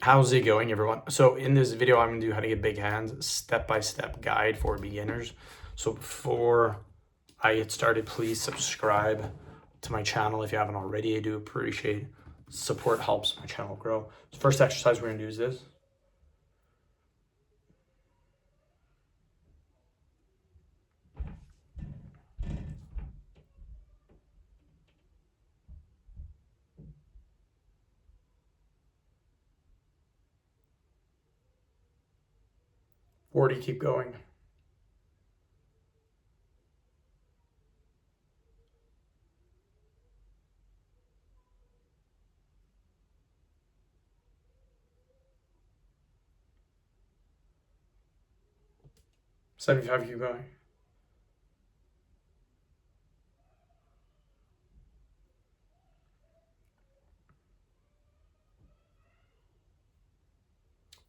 How's it going, everyone? So in this video, I'm gonna do how to get big hands, step-by-step guide for beginners. So before I get started, please subscribe to my channel if you haven't already. I do appreciate support, helps my channel grow. So first exercise we're gonna do is this. Keep going. $75, keep going.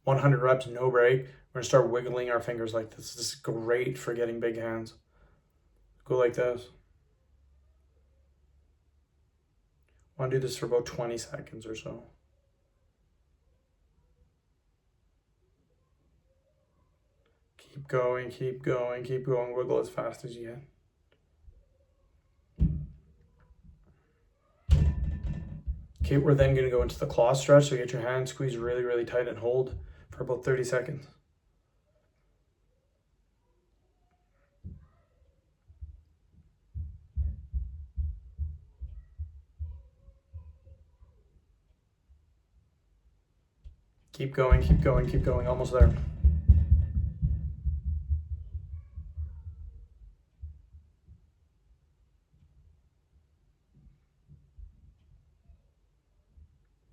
$100, no break. We're gonna start wiggling our fingers like this. This is great for getting big hands. Go like this. I want to do this for about 20 seconds or so. Keep going, keep going, keep going. Wiggle as fast as you can. Okay, we're then going to go into the claw stretch. So get your hands squeezed really, really tight and hold for about 30 seconds. Keep going, keep going, keep going. Almost there.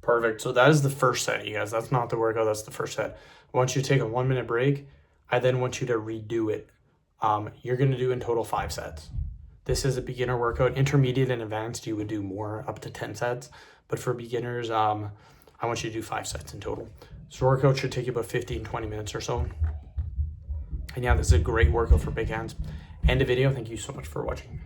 Perfect. So that is the first set, you guys. That's not the workout. That's the first set. I want you to take a 1 minute break. I then want you to redo it. You're going to do in total 5 sets. This is a beginner workout. Intermediate and advanced, you would do more, up to 10 sets. But for beginners, I want you to do 5 sets in total. This workout should take you about 15, 20 minutes or so. And yeah, this is a great workout for big hands. End of video. Thank you so much for watching.